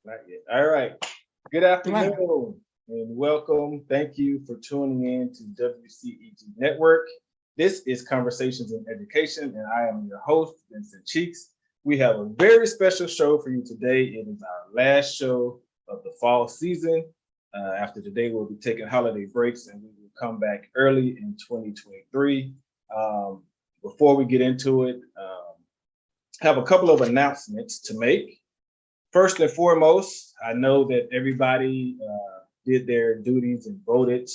Not yet. All right. Good afternoon and welcome. Thank you for tuning in to WCEG Network. This is Conversations in Education, and I am your host, Vincent Cheeks. We have a very special show for you today. It is our last show of the fall season. After today, we'll be taking holiday breaks and we will come back early in 2023. Before we get into it, I have a couple of announcements to make. First and foremost, I know that everybody did their duties and voted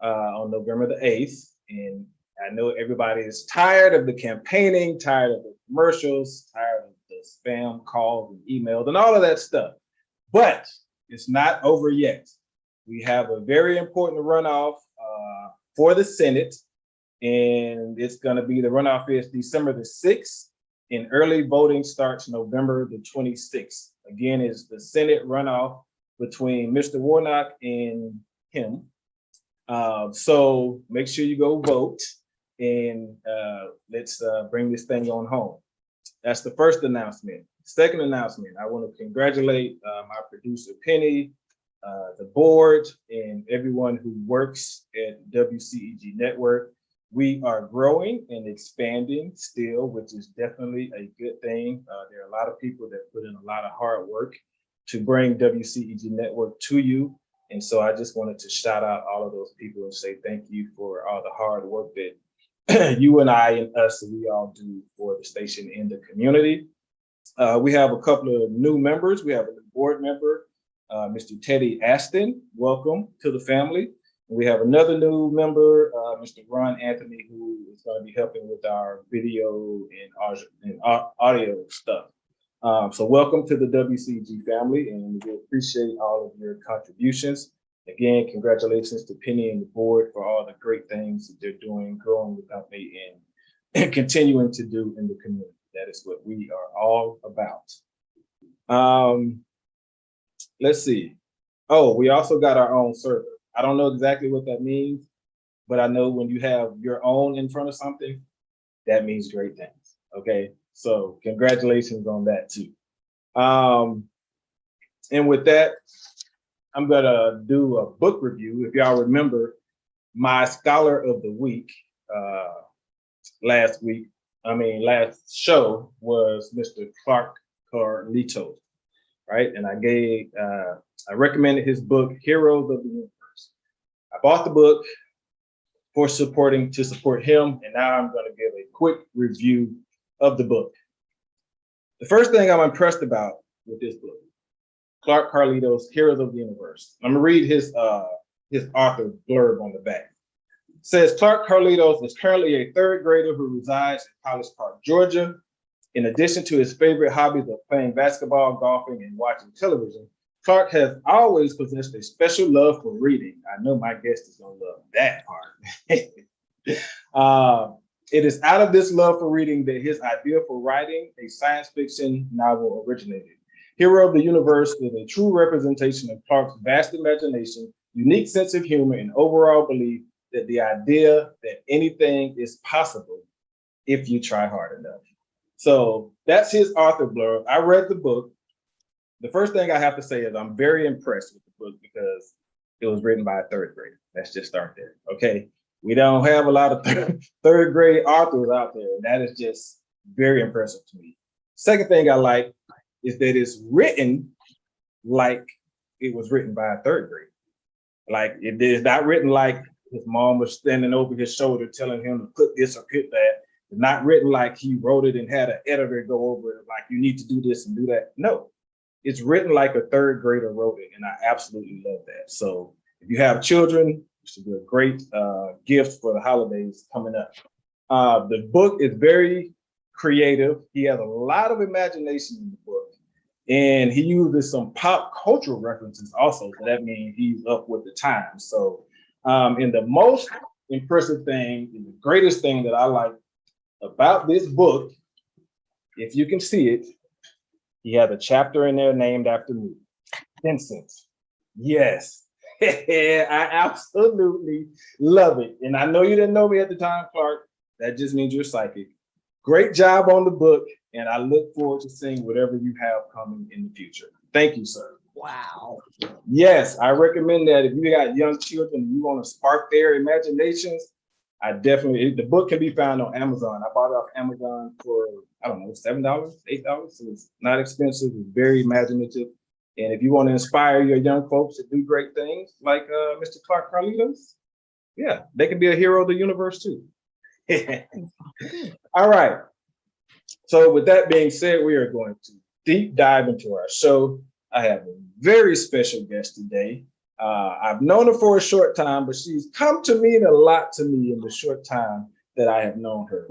on November the 8th. And I know everybody is tired of the campaigning, tired of the commercials, tired of the spam calls and emails and all of that stuff. But it's not over yet. We have a very important runoff for the Senate, and it's going to be the runoff is December the 6th, and early voting starts November the 26th. Again, it's the Senate runoff between Mr. Warnock and him. So make sure you go vote, and let's bring this thing on home. That's the first announcement. Second announcement, I want to congratulate my producer, Penny, the board, and everyone who works at WCEG Network. We are growing and expanding still, which is definitely a good thing. There are a lot of people that put in a lot of hard work to bring WCEG Network to you. And so I just wanted to shout out all of those people and say thank you for all the hard work that you and I and us, we all do for the station in the community. We have a couple of new members. We have a new board member, Mr. Teddy Aston. Welcome to the family. We have another new member, Mr. Ron Anthony, who is going to be helping with our video and audio stuff. So welcome to the WCG family, and we appreciate all of your contributions. Again, congratulations to Penny and the board for all the great things that they're doing, growing the company, and continuing to do in the community. That is what we are all about. Let's see. Oh, we also got our own server. I don't know exactly what that means, but I know when you have your own in front of something, that means great things. Okay, so congratulations on that too. And with that, I'm gonna do a book review. If y'all remember, my scholar of the week last show was Mr. Clark Carlitos, right? And I recommended his book, Heroes of the Universe. I bought the book to support him, and now I'm going to give a quick review of the book. The first thing I'm impressed about with this book, Clark Carlitos, Heroes of the Universe. I'm going to read his author blurb on the back. It says, Clark Carlitos is currently a third grader who resides in College Park, Georgia. In addition to his favorite hobbies of playing basketball, golfing, and watching television, Clark has always possessed a special love for reading. I know my guest is going to love that part. It is out of this love for reading that his idea for writing a science fiction novel originated. Hero of the Universe is a true representation of Clark's vast imagination, unique sense of humor, and overall belief that the idea that anything is possible if you try hard enough. So that's his author blurb. I read the book. The first thing I have to say is I'm very impressed with the book because it was written by a third grader. Let's just start there, okay? We don't have a lot of third grade authors out there, and that is just very impressive to me. Second thing I like is that it's written like it was written by a third grader. Like it is not written like his mom was standing over his shoulder telling him to put this or put that. It's not written like he wrote it and had an editor go over it, like you need to do this and do that. No. It's written like a third grader wrote it, and I absolutely love that. So if you have children, it should be a great gift for the holidays coming up. The book is very creative. He has a lot of imagination in the book, and he uses some pop cultural references also. So that means he's up with the times. So and the most impressive thing, and the greatest thing that I like about this book, if you can see it, he has a chapter in there named after me, Vincent. Yes, I absolutely love it. And I know you didn't know me at the time, Clark. That just means you're psychic. Great job on the book, and I look forward to seeing whatever you have coming in the future. Thank you, sir. Wow. Yes, I recommend that if you got young children and you want to spark their imaginations, the book can be found on Amazon. I bought it off Amazon for, I don't know, $7, $8. So it's not expensive. It's very imaginative. And if you want to inspire your young folks to do great things like Mr. Clark Carlitos, yeah, they can be a hero of the universe too. All right. So with that being said, we are going to deep dive into our show. I have a very special guest today. I've known her for a short time, but she's come to mean a lot to me in the short time that I have known her.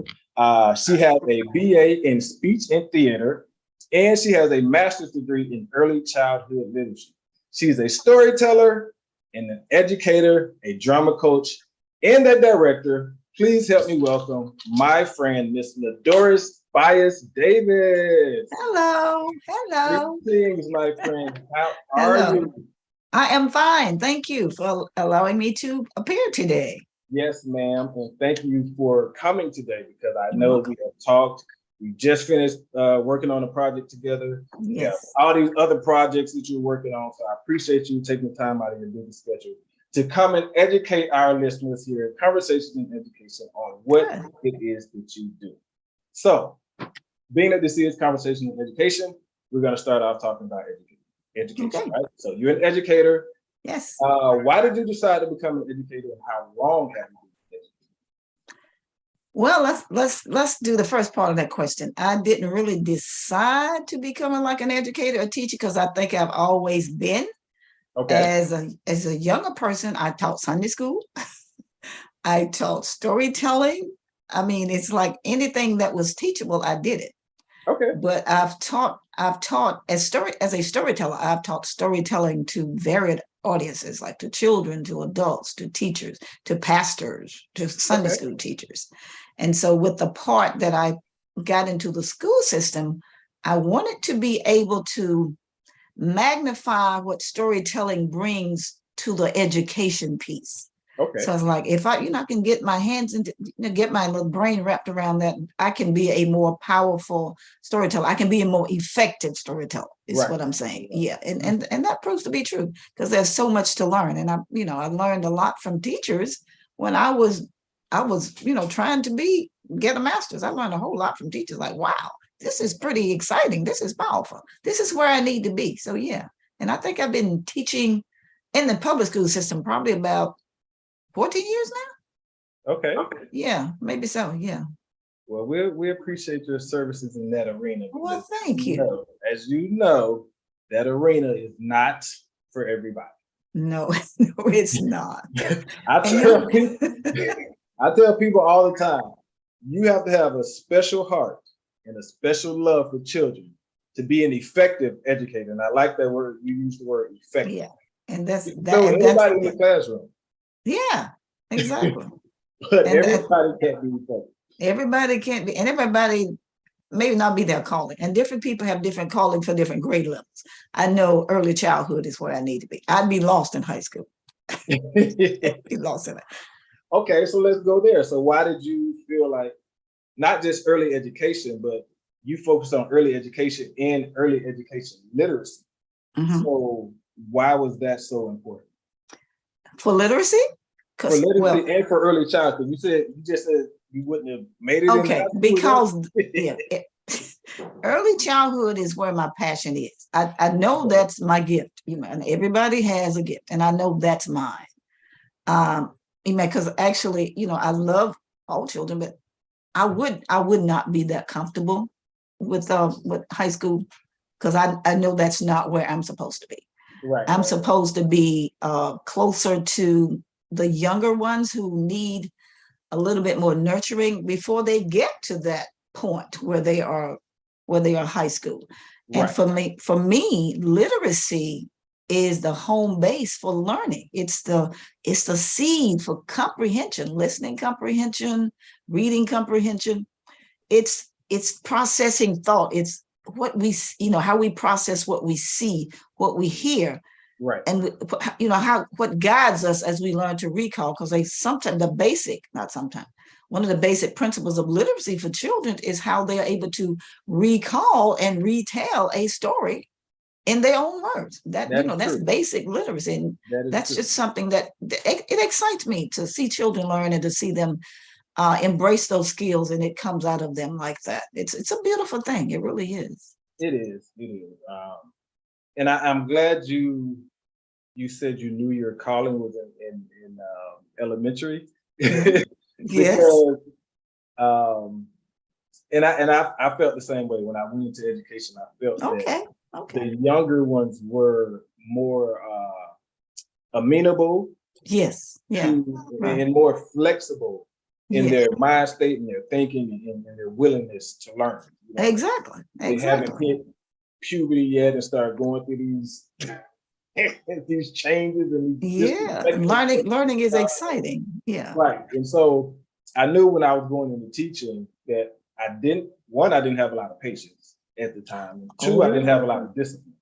She has a BA in speech and theater, and she has a master's degree in early childhood literacy. She's a storyteller and an educator, a drama coach, and a director. Please help me welcome my friend, Miss LaDoris Bias-Davis. Hello. Hello. Greetings, my friend. How Hello. are you? I am fine. Thank you for allowing me to appear today. Yes, ma'am. And thank you for coming today because I know we have talked. We just finished working on a project together. Yes. Yeah, all these other projects that you're working on. So I appreciate you taking the time out of your busy schedule to come and educate our listeners here at Conversations in Education on what it is that you do. So, being that this is Conversation in Education, we're going to start off talking about education, Okay. right? So you're an educator. Yes. Why did you decide to become an educator, and how long have you been educating? Well, let's do the first part of that question. I didn't really decide to become like an educator or teacher because I think I've always been. Okay. As a younger person, I taught Sunday school. I taught storytelling. I mean, it's like anything that was teachable, I did it. Okay. But I've taught as a storyteller, I've taught storytelling to varied audiences, like to children, to adults, to teachers, to pastors, to Sunday school teachers. And so with the part that I got into the school system, I wanted to be able to magnify what storytelling brings to the education piece. Okay. So I was like, if I can get my hands into, get my little brain wrapped around that, I can be a more powerful storyteller. I can be a more effective storyteller, is what I'm saying. Yeah. And that proves to be true because there's so much to learn. And I learned a lot from teachers when I was, trying to get a master's. I learned a whole lot from teachers, like, wow, this is pretty exciting. This is powerful. This is where I need to be. So yeah. And I think I've been teaching in the public school system probably about 14 years now. Okay. Yeah, maybe so. Yeah. Well, we appreciate your services in that arena. Well, thank you. As you know, that arena is not for everybody. No, it's not. I tell people all the time, you have to have a special heart and a special love for children to be an effective educator. And I like that word. You use the word effective. Yeah. And that's anybody in the classroom. Yeah, exactly. But everybody can't be effective. Everybody can't be, and everybody may not be their calling. And different people have different calling for different grade levels. I know early childhood is where I need to be. I'd be lost in high school. Be lost in it. Okay, so let's go there. So why did you feel like not just early education, but you focused on early education and early education literacy? Mm-hmm. So why was that so important? For literacy? For literacy and for early childhood. You just said you wouldn't have made it. Okay, because early childhood is where my passion is. I know that's my gift, and everybody has a gift, and I know that's mine. Because actually, I love all children, but I would not be that comfortable with high school because I know that's not where I'm supposed to be. Right. I'm supposed to be closer to the younger ones who need a little bit more nurturing before they get to that point where they are high school. Right. And for me, literacy is the home base for learning. It's the seed for comprehension, listening comprehension, reading comprehension. It's processing thought. It's what we, how we process what we see, what we hear. Right. And what guides us as we learn to recall, because one of the basic principles of literacy for children is how they are able to recall and retell a story in their own words. That, That is that's true. basic literacy. And That is that's true. just something that it excites me to see children learn and to see them embrace those skills, and it comes out of them like that. It's a beautiful thing. It really is. It is. It is. And I'm glad you said you knew your calling was in elementary. Yes. Because and I felt the same way when I went into education. I felt that the younger ones were more amenable, yes, yeah, right. and more flexible in their mind state and their thinking and their willingness to learn. Exactly. They haven't hit puberty yet and start going through these these changes and learning is exciting. Yeah, right. And so I knew when I was going into teaching that I didn't have a lot of patience at the time, and two, I didn't have a lot of discipline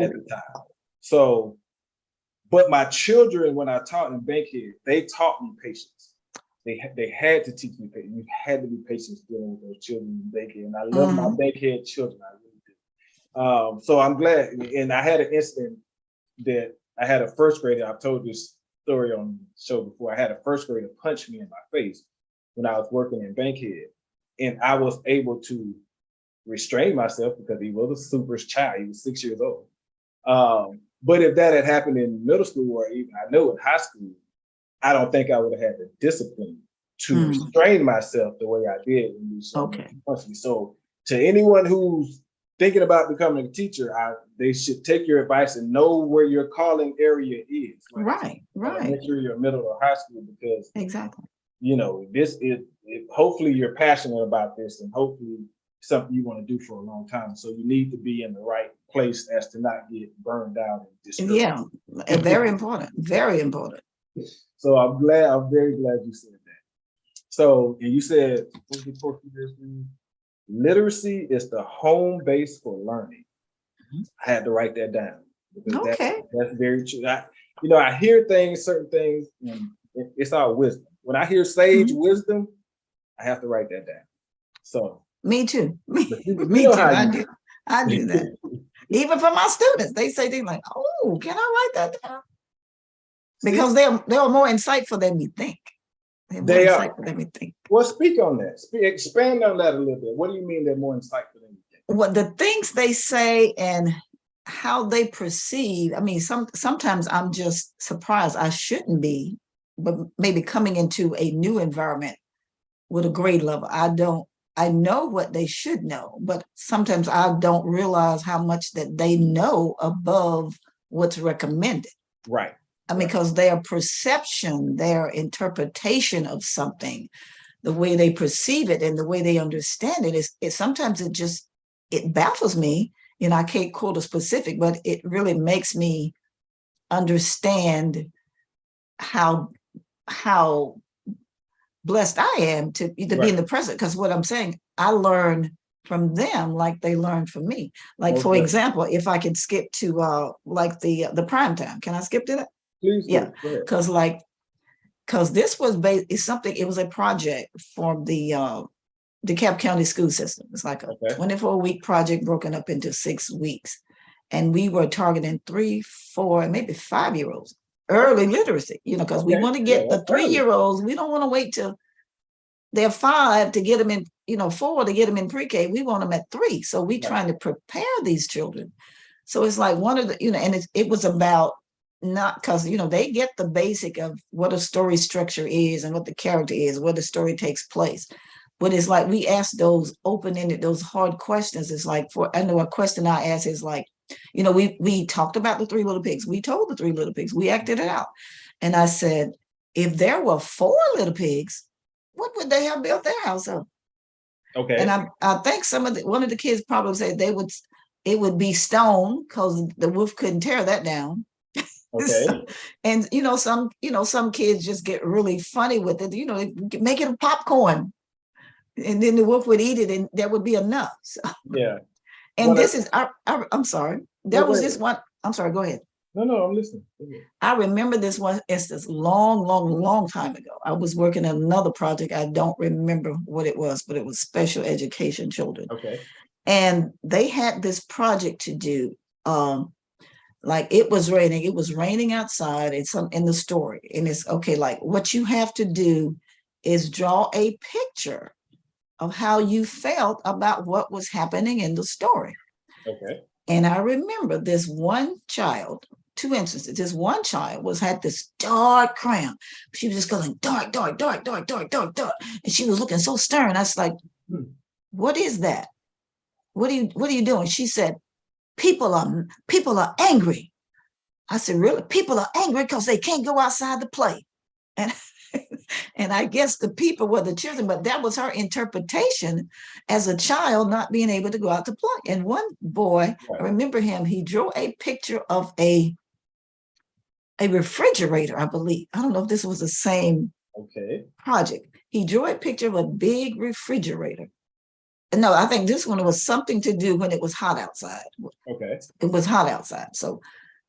at the time. So, but my children, when I taught in Bankhead, they taught me patience. They had to teach me patience. You had to be patient dealing with those children in Bankhead, and I love my Bankhead children. I really do. So I'm glad. And I had an incident that I had a first grader. I've told this story on the show before. I had a first grader punch me in my face when I was working in Bankhead, and I was able to restrain myself because he was a super child. He was 6 years old. But if that had happened in middle school or even I know in high school, I don't think I would have had the discipline to restrain myself the way I did when you punched me. So to anyone who's thinking about becoming a teacher, they should take your advice and know where your calling area is. Right. Elementary or middle or high school, because exactly. This is hopefully you're passionate about this, and hopefully something you want to do for a long time. So you need to be in the right place as to not get burned out and discouraged. Yeah, very important. Very important. So I'm very glad you said that. So, and you said, literacy is the home base for learning. I had to write that down. That's very true. I hear certain things, and it's all wisdom. When I hear sage wisdom, I have to write that down. So me too. Me too. I do that. Even for my students, they say things like, "Oh, can I write that down?" Because they're more insightful than we think. They are. Well, speak on that. Expand on that a little bit. What do you mean they're more insightful than you think? Well, the things they say and how they perceive. I mean, sometimes I'm just surprised. I shouldn't be, but maybe coming into a new environment with a grade level, I know what they should know, but sometimes I don't realize how much that they know above what's recommended. Right. I mean, because their perception, their interpretation of something, the way they perceive it and the way they understand it is sometimes it baffles me. I can't quote a specific, but it really makes me understand how blessed I am to be in the present. Because what I'm saying, I learn from them like they learn from me. Like, for example, if I could skip to like the prime time, can I skip to that? Please. Yeah, because this was it was a project for the DeKalb County school system. It's like a 24-week project broken up into 6 weeks. And we were targeting 3, 4, and maybe 5-year-olds. Early literacy, because we want to get the 3-year-olds. We don't want to wait till they're 5 to get them in, 4 to get them in pre-K. We want them at 3. So we're trying to prepare these children. So it's like one of the, and it was about not because, they get the basic of what a story structure is and what the character is, where the story takes place. But it's like we ask those open-ended, those hard questions. It's like, I know a question I asked is like, we talked about the 3 little pigs. We told the 3 little pigs. We acted it out. And I said, if there were 4 little pigs, what would they have built their house of? Okay. And I think one of the kids probably said it would be stone because the wolf couldn't tear that down. Okay. And some kids just get really funny with it. Make it a popcorn. And then the wolf would eat it and there would be enough. So. Yeah. And I'm sorry. There was this one. I'm sorry, go ahead. No, I'm listening. I remember this one instance long time ago. I was working on another project. I don't remember what it was, but it was special education children. Okay. And they had this project to do. like it was raining outside. It's in the story, and it's okay. Like what you have to do is draw a picture of how you felt about what was happening in the story. Okay. And I remember this one child, two instances. This one child had this dark crayon. She was just going dark, dark, dark, dark, dark, dark, dark. And she was looking so stern. I was like, what is that? What are you doing? She said, people are angry. I said, really? People are angry because they can't go outside to play. And and I guess the people were the children, but that was her interpretation as a child not being able to go out to play. And one boy, I remember him, he drew a picture of a refrigerator, I believe. I don't know if this was the same project. He drew a picture of a big refrigerator. No, I think this one was something to do when it was hot outside. Okay. It was hot outside. So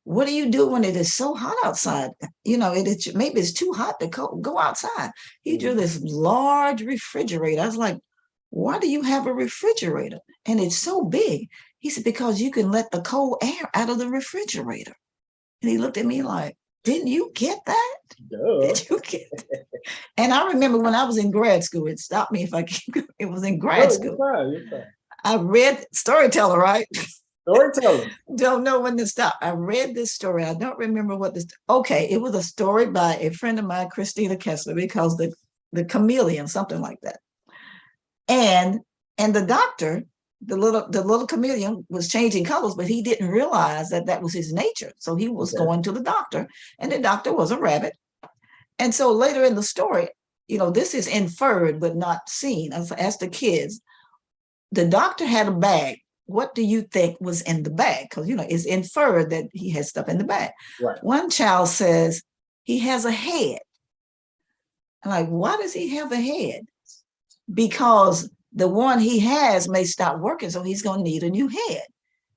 what do you do when it is so hot outside? You know, maybe it's too hot to go outside. He drew this large refrigerator. I was like, why do you have a refrigerator? And it's so big. He said, because you can let the cold air out of the refrigerator. And he looked at me like, didn't you get that? Duh. Did you get that? And I remember when I was in grad school, it stopped me if I keep going. It was in grad school. You're fine. I read Storyteller, right? Storyteller. Don't know when to stop. I read this story. I don't remember what this. Okay, it was a story by a friend of mine, Christina Kessler, because the chameleon, something like that. And the doctor, the little chameleon was changing colors, but he didn't realize that was his nature. So he was going to the doctor, and the doctor was a rabbit. And so later in the story, you know, this is inferred but not seen. As the kids, the doctor had a bag. What do you think was in the bag? Because, you know, it's inferred that he has stuff in the bag. Right. One child says he has a head. I'm like, why does he have a head? Because the one he has may stop working, so he's going to need a new head.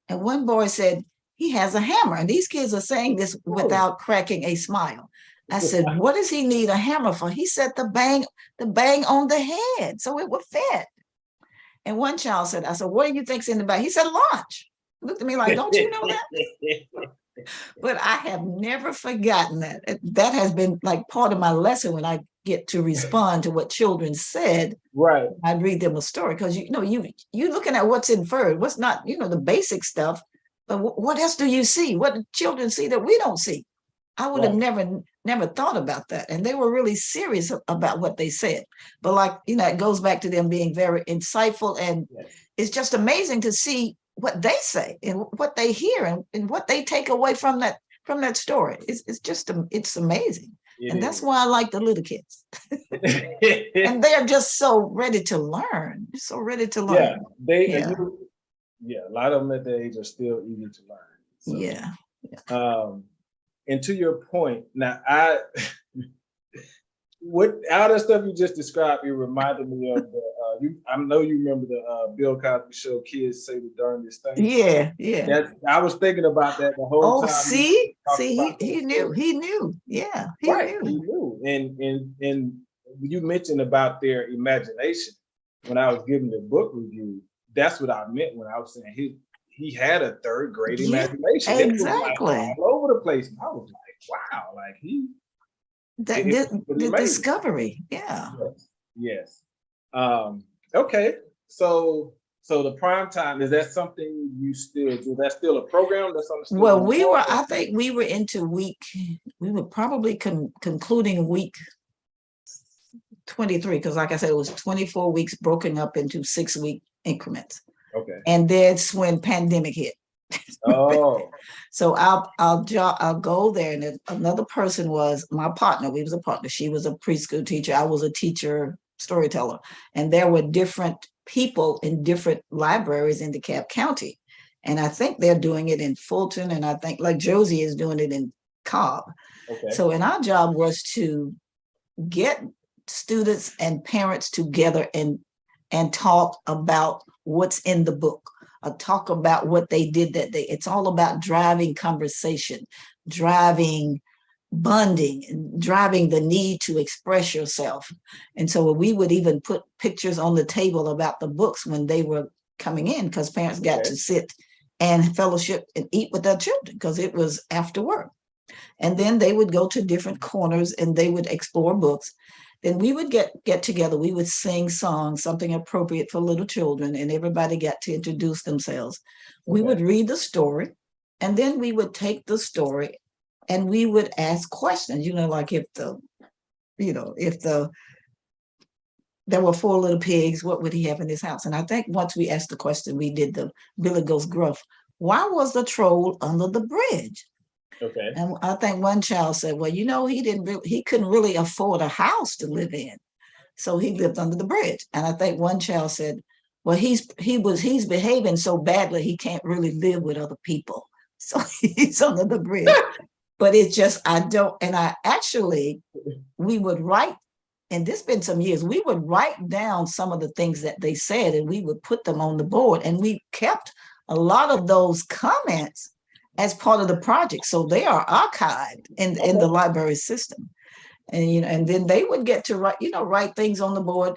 And one boy said he has a hammer. And these kids are saying this without cracking a smile. I said, what does he need a hammer for? He said the bang on the head, so it would fit. And one child said, I said, what do you think's in the bag? He said, lunch. He looked at me like, don't you know that? But I have never forgotten that. That has been like part of my lesson when I get to respond to what children said. Right. I'd read them a story because, you know, you're looking at what's inferred, what's not, you know, the basic stuff. But what else do you see? What do children see that we don't see? I would have never thought about that. And they were really serious about what they said. But like, you know, it goes back to them being very insightful. And it's just amazing to see what they say and what they hear and what they take away from that story. It's amazing. And that's why I like the little kids. And they're just so ready to learn. So ready to learn. Yeah, a lot of them at the age are still eager to learn. So, yeah. And to your point, now all the stuff you just described, it reminded me of I know you remember the Bill Cosby show, Kids Say the Darndest Thing. Yeah. I was thinking about that the whole time. See, he knew. Yeah, he knew. And you mentioned about their imagination when I was giving the book review. That's what I meant when I was saying he had a third grade imagination. Exactly. It was like all over the place. And I was like, wow, like the discovery. Yeah. Yes. Okay. So the prime time, is that something you still do? That's still a program that's on the Well, I think we were into we were probably concluding week 23, because like I said, it was 24 weeks broken up into 6-week increments. Okay. And that's when pandemic hit. Oh. So I'll go there, and then another person was my partner. We was a partner. She was a preschool teacher. I was a teacher storyteller, and there were different people in different libraries in DeKalb County, and I think they're doing it in Fulton, and I think like Josie is doing it in Cobb. Okay. So, and our job was to get students and parents together and talk about what's in the book, or talk about what they did that day. It's all about driving conversation, driving bonding, and driving the need to express yourself. And so we would even put pictures on the table about the books when they were coming in, because parents got to sit and fellowship and eat with their children because it was after work. And then they would go to different corners and they would explore books. Then we would get together, we would sing songs, something appropriate for little children, and everybody got to introduce themselves. We would read the story, and then we would take the story and we would ask questions, like if there were 4 little pigs, what would he have in his house? And I think once we asked the question, we did the Billy Goes Gruff. Why was the troll under the bridge? Okay. And I think one child said, well, he couldn't really afford a house to live in. So he lived under the bridge. And I think one child said, well, he's behaving so badly, he can't really live with other people. So he's under the bridge. But it's just, we would write, and this been some years, we would write down some of the things that they said and we would put them on the board, and we kept a lot of those comments as part of the project. So they are archived in the library system. And, and then they would get to write things on the board,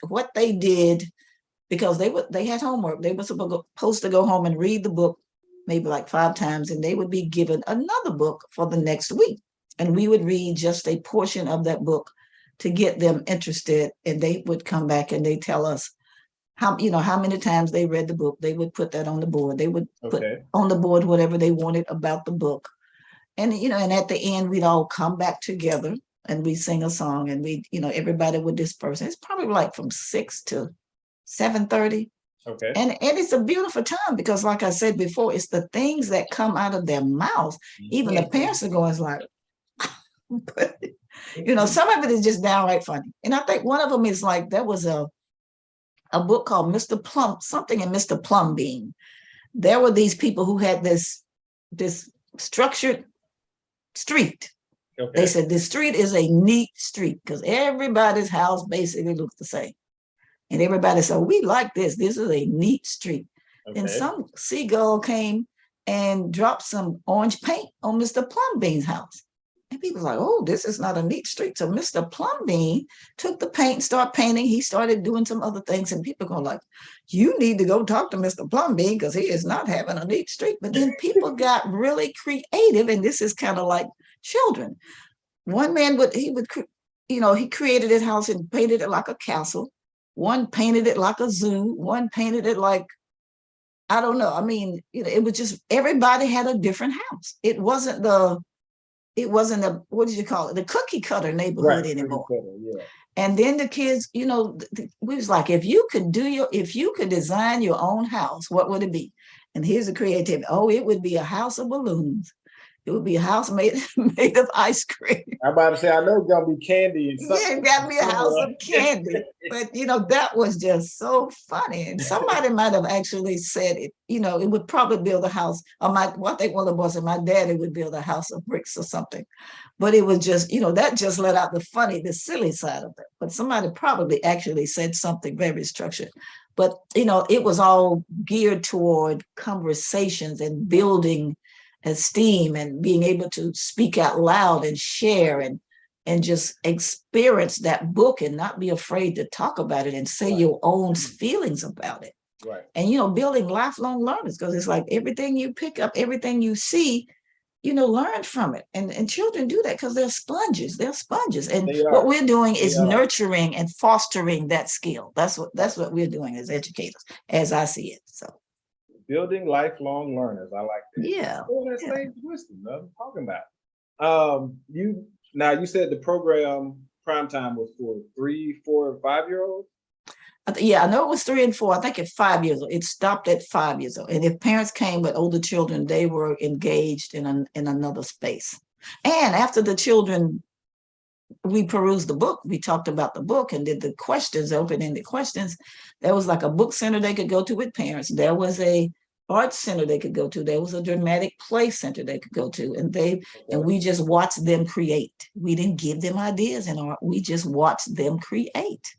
what they did, because they had homework. They were supposed to go home and read the book maybe like 5 times, and they would be given another book for the next week. And we would read just a portion of that book to get them interested. And they would come back and they tell us how many times they read the book. They would put that on the board. They would put on the board whatever they wanted about the book. And, and at the end, we'd all come back together and we sing a song, and we, everybody would disperse. It's probably like from 6 to 7:30. Okay. And it's a beautiful time because, like I said before, it's the things that come out of their mouths. Even the parents are going like, but, some of it is just downright funny. And I think one of them is like, there was a book called Mr. Plum, something in Mr. Plumbean. There were these people who had this structured street. Okay. They said this street is a neat street because everybody's house basically looks the same. And everybody said, we like this. This is a neat street. Okay. And some seagull came and dropped some orange paint on Mr. Plumbean's house. And people were like, oh, this is not a neat street. So Mr. Plumbean took the paint and started painting. He started doing some other things. And people go like, you need to go talk to Mr. Plumbean because he is not having a neat street. But then people got really creative. And this is kind of like children. One man he created his house and painted it like a castle. One painted it like a zoo. One painted it like, I don't know. I mean, it was just, everybody had a different house. It wasn't what did you call it? The cookie cutter neighborhood anymore. Yeah. And then the kids, we was like, if you could design your own house, what would it be? And here's the creativity. Oh, it would be a house of balloons. It would be a house made of ice cream. I'm about to say, I know it's gonna be candy. Yeah, it got to be a house of candy. But that was just so funny. And somebody might have actually said it. It would probably build a house. Or I think one of the boys said my daddy would build a house of bricks or something. But it was just, that just let out the silly side of it. But somebody probably actually said something very structured. But it was all geared toward conversations and building esteem and being able to speak out loud and share and just experience that book and not be afraid to talk about it and say your own feelings about it. Right. And, building lifelong learners, because it's like everything you pick up, everything you see, learn from it. And children do that because they're sponges. And what we're doing is nurturing and fostering that skill. That's what we're doing as educators, as I see it. So. Building lifelong learners. I like that. Yeah. Oh, that's sage wisdom I'm talking about. You said the program prime time was for 3, 4, 5-year-olds? Yeah, I know it was 3 and 4. I think at 5 years old. It stopped at 5 years old. And if parents came with older children, they were engaged in another space. And after the children, we perused the book, we talked about the book and did the questions, open-ended questions. There was like a book center they could go to with parents. There was a art center they could go to. There was a dramatic play center they could go to. And we just watched them create. We didn't give them ideas in art. We just watched them create.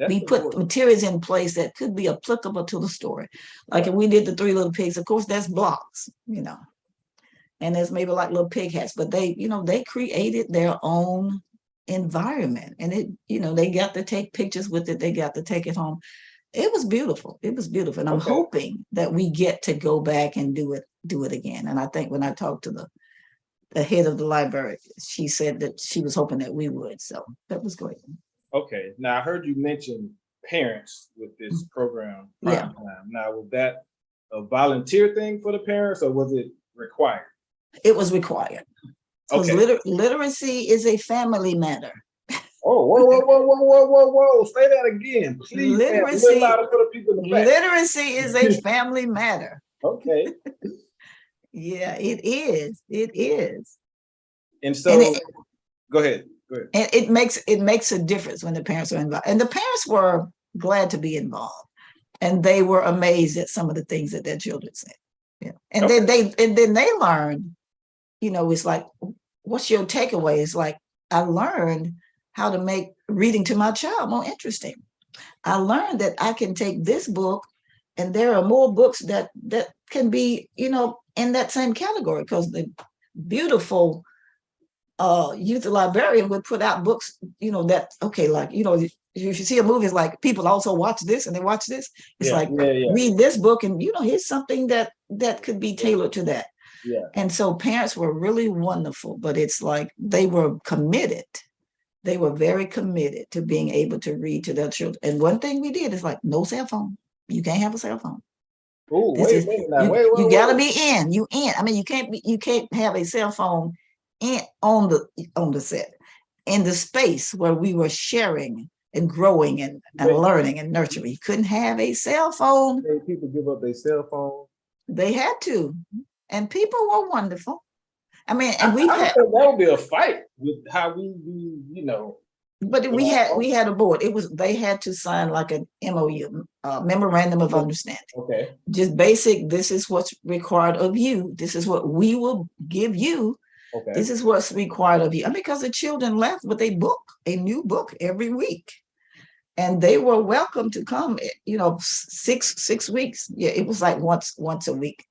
We put materials in place that could be applicable to the story. Like if we did the 3 Little Pigs, of course, that's blocks, and there's maybe like little pig hats, but they created their own environment, and they got to take pictures with it. They got to take it home. It was beautiful. It was beautiful. And I'm hoping that we get to go back and do it again. And I think when I talked to the head of the library, she said that she was hoping that we would. So that was great. Okay. Now I heard you mention parents with this program. Prime Time. Now, was that a volunteer thing for the parents, or was it required? It was required. Because literacy is a family matter. Oh, whoa. Say that again, please. Literacy, a little louder for the people in the back. Literacy is a family matter. Okay. Yeah, it is. It is. And so, go ahead. And it makes a difference when the parents are involved. And the parents were glad to be involved. And they were amazed at some of the things that their children said. Yeah. And then they learned, it's like, what's your takeaway? It's like, I learned how to make reading to my child more interesting. I learned that I can take this book, and there are more books that can be, in that same category, because the beautiful youth librarian would put out books, if you see a movie, it's like people also watch this and they watch this. It's read this book, and here's something that could be tailored to that. Yeah. And so parents were really wonderful, but it's like they were committed. They were very committed to being able to read to their children. And one thing we did is like, no cell phone. You can't have a cell phone. Oh, wait a minute now. You gotta be in. You in. I mean, you can't have a cell phone on the set, in the space where we were sharing and growing and learning and nurturing. You couldn't have a cell phone. People give up their cell phone. They had to, and people were wonderful. I mean, and I think that would be a fight with how we do, But we had a board. They had to sign like an MOU, memorandum of understanding. Okay. Just basic. This is what's required of you. This is what we will give you. Okay. This is what's required of you. And because the children left with a new book every week, and they were welcome to come. 6 weeks. Yeah, it was like once a week.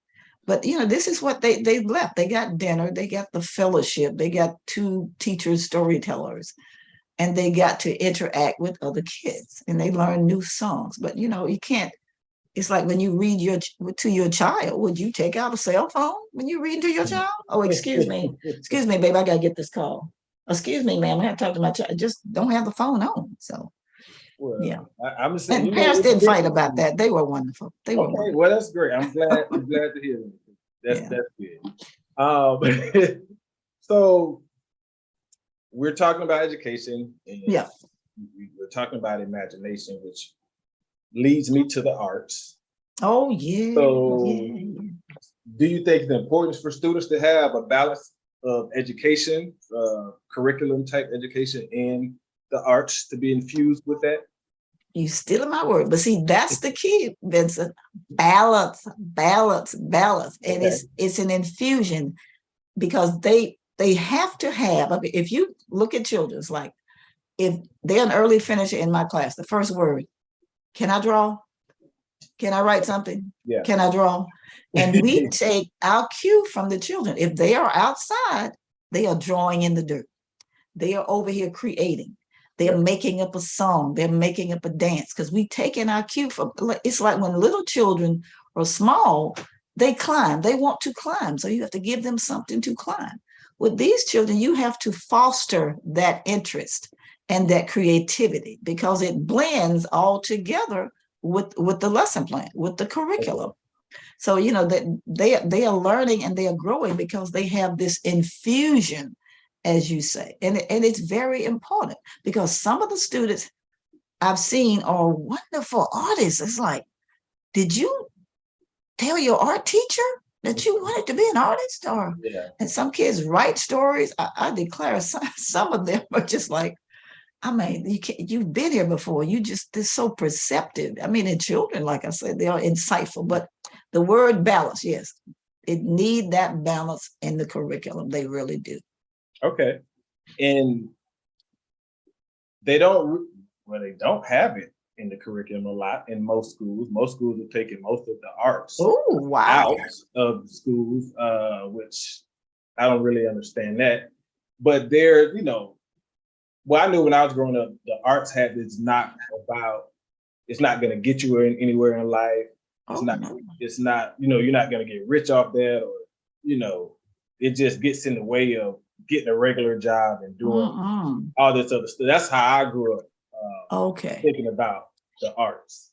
But this is what they left. They got dinner. They got the fellowship. They got 2 teachers, storytellers. And they got to interact with other kids, and they learned new songs. But you can't. It's like when you read to your child, would you take out a cell phone when you read to your child? Oh, excuse me, babe, I gotta get this call. Excuse me, ma'am, I have to talk to my child. Just don't have the phone on. So, yeah. I'm saying, and parents didn't fight about that. They were wonderful. They were wonderful. Well, that's great. I'm glad to hear that. That's good. So, we're talking about education, and we're talking about imagination, which leads me to the arts. Oh, yeah. So do you think the importance for students to have a balance of education, curriculum type education, and the arts to be infused with that? You stealing my word, but see, that's the key, Vincent. Balance. And it's an infusion, because they have to have, I mean, if you look at children, it's like, if they're an early finisher in my class, the first word, can I draw? Can I write something? Yeah. Can I draw? And we take our cue from the children. If they are outside, they are drawing in the dirt. They are over here creating. They're making up a song. They're making up a dance, because we take in our cue from, it's like when little children are small, they climb. They want to climb. So you have to give them something to climb. With these children, you have to foster that interest and that creativity, because it blends all together with the lesson plan, with the curriculum. So, that they are learning and they are growing because they have this infusion, as you say. And it's very important, because some of the students I've seen are wonderful artists. It's like, did you tell your art teacher that you wanted to be an artist? And some kids write stories. I declare some of them are just like, I mean, you've been here before. They're so perceptive. I mean, in children, like I said, they are insightful. But the word balance, yes, it need that balance in the curriculum. They really do. Okay. And they don't have it in the curriculum a lot in most schools. Most schools are taking most of the arts out of schools, which I don't really understand that. But they're, well, I knew when I was growing up, the arts had this knock about it's not going to get you anywhere in life. It's not, you're not going to get rich off that, or, it just gets in the way of getting a regular job and doing all this other stuff. That's how I grew up thinking about the arts.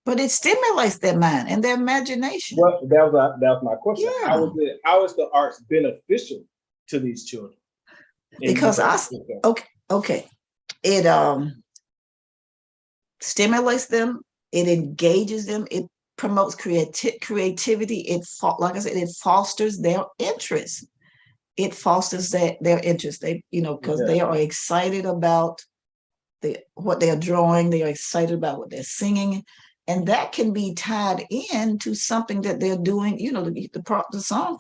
But it stimulates their mind and their imagination. Well, that was my question. Yeah. How is the arts beneficial to these children? Because it stimulates them, it engages them, it promotes creativity. Like I said, it fosters their interest. It fosters their interest. They, because they are excited about what they're drawing. They are excited about what they're singing. And that can be tied in to something that they're doing, the song.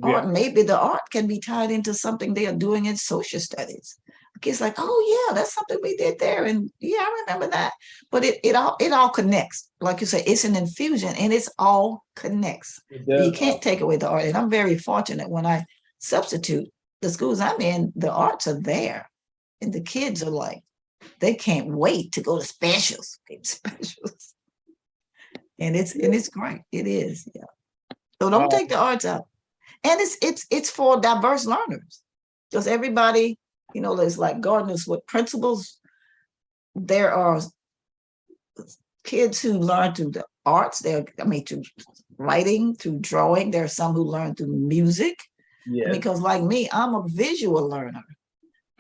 Or maybe the art can be tied into something they are doing in social studies. Kids like, oh yeah, that's something we did there. And yeah, I remember that. But it all connects. Like you say, it's an infusion and it's all connects. You can't take away the art. And I'm very fortunate when I substitute the schools I'm in, the arts are there. And the kids are like, they can't wait to go to specials. And it's great. It is, yeah. So don't take the arts out. And it's for diverse learners. Because everybody, there's like gardeners with principles. There are kids who learn through the arts. Through writing, through drawing. There are some who learn through music. Yeah. Because like me, I'm a visual learner.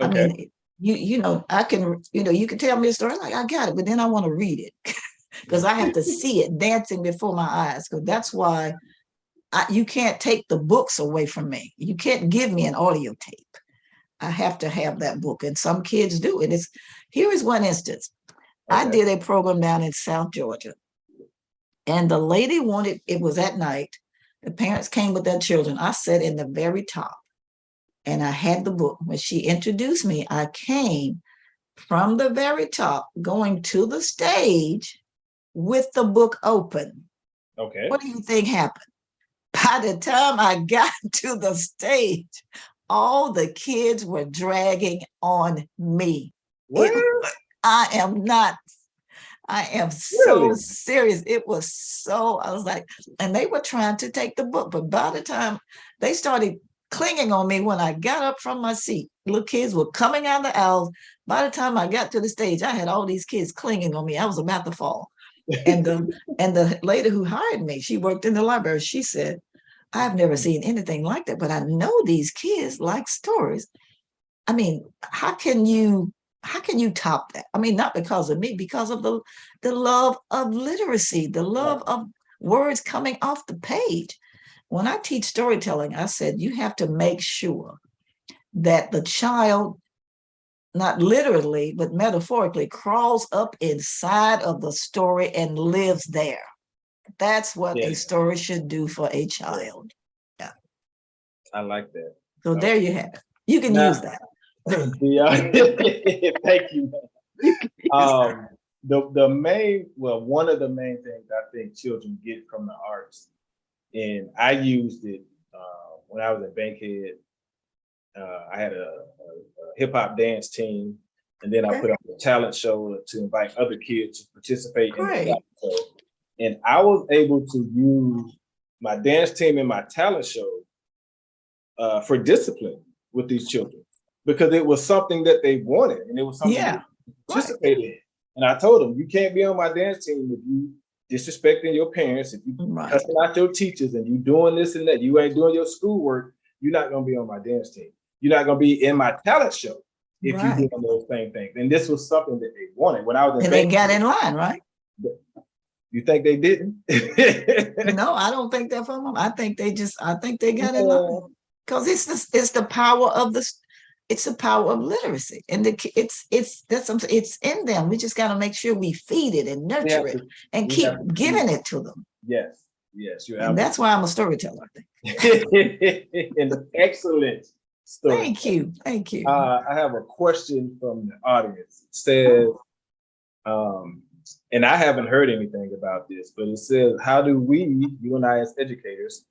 Okay. I can, you can tell me a story like I got it, but then I want to read it. Because I have to see it dancing before my eyes. Because that's why you can't take the books away from me. You can't give me an audio tape. I have to have that book. And some kids do. And here is one instance. Okay. I did a program down in South Georgia. And the lady it was at night. The parents came with their children. I sat in the very top. And I had the book. When she introduced me, I came from the very top, going to the stage with the book open. Okay. What do you think happened? By the time I got to the stage, all the kids were dragging on me. What? I am so serious. It was so, I was like, and they were trying to take the book, but by the time they started clinging on me when I got up from my seat, little kids were coming out of the aisles. By the time I got to the stage, I had all these kids clinging on me. I was about to fall. And the lady who hired me, she worked in the library. She said, I've never seen anything like that, but I know these kids like stories. I mean, how can you top that? I mean, not because of me, because of the love of literacy, the love of words coming off the page. When I teach storytelling, I said, you have to make sure that the child, not literally, but metaphorically, crawls up inside of the story and lives there. That's what a story should do for a child. Yeah. I like that. So there you have it. You can use that. Thank you. One of the main things I think children get from the arts, and I used it when I was at Bankhead. I had a hip hop dance team, and then I put up a talent show to invite other kids to participate in the talent show. And I was able to use my dance team and my talent show for discipline with these children, because it was something that they wanted, and it was something they participated in. And I told them, you can't be on my dance team if you disrespecting your parents, if you cussing out your teachers, and you doing this and that, you ain't doing your schoolwork, you're not going to be on my dance team. You're not going to be in my talent show if you doing those same things. And this was something that they wanted. When I was in they got in line, right? You think they didn't? No, I don't think that from them. I think they got in line, because it's the power of it's the power of literacy, and it's in them. We just got to make sure we feed it and nurture it and keep giving it to them. Yes, and that's why I'm a storyteller, I think. An excellent story. Thank you. I have a question from the audience. It says, and I haven't heard anything about this, but it says, how do we, you and I as educators,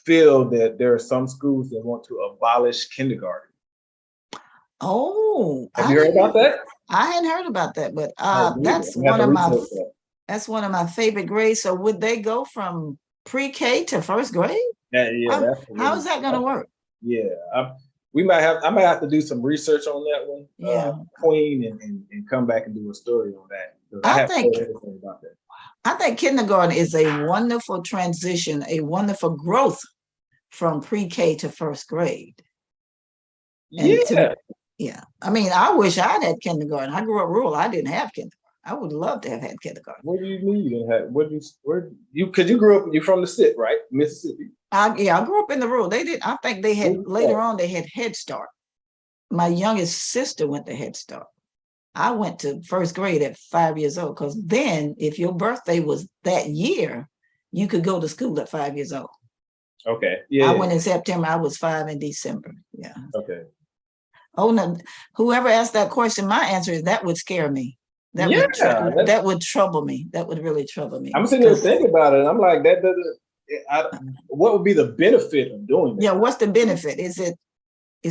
feel that there are some schools that want to abolish kindergarten? Oh, have you heard about that? I hadn't heard about that, but that's one of my That's one of my favorite grades. So would they go from pre-K to first grade? Yeah. How is that going to work? Yeah, I might have to do some research on that one, Yeah. Queen, and come back and do a story on that. I haven't heard anything about that. I think kindergarten is a wonderful transition, a wonderful growth from pre-K to first grade. And yeah. I mean, I wish I'd had kindergarten. I grew up rural. I didn't have kindergarten. I would love to have had kindergarten. What do you need to have? Because you grew up, you're from the SIP, right? Mississippi. I grew up in the rural. I think they had, later on, they had Head Start. My youngest sister went to Head Start. I went to first grade at 5 years old, because then if your birthday was that year, you could go to school at 5 years old. Okay. Yeah. I went in September. I was 5 in December. Yeah. Okay. Oh no! Whoever asked that question, my answer is that would scare me. That would trouble me. That would really trouble me. I'm sitting here thinking about it. I'm like, that doesn't. What would be the benefit of doing that? Yeah. What's the benefit? Is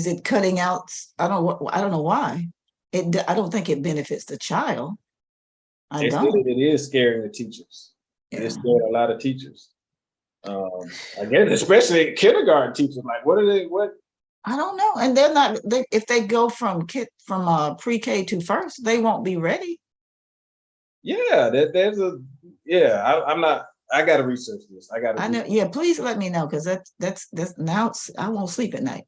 it cutting out? I don't know why. I don't think it benefits the child. It is scaring the teachers. Yeah. It's scaring a lot of teachers. I guess especially kindergarten teachers. Like, what are they? What? I don't know. And they're not. If they go from pre-K to first, they won't be ready. Yeah, I'm not. I got to research this. I know. Yeah, please let me know, because that's now I won't sleep at night.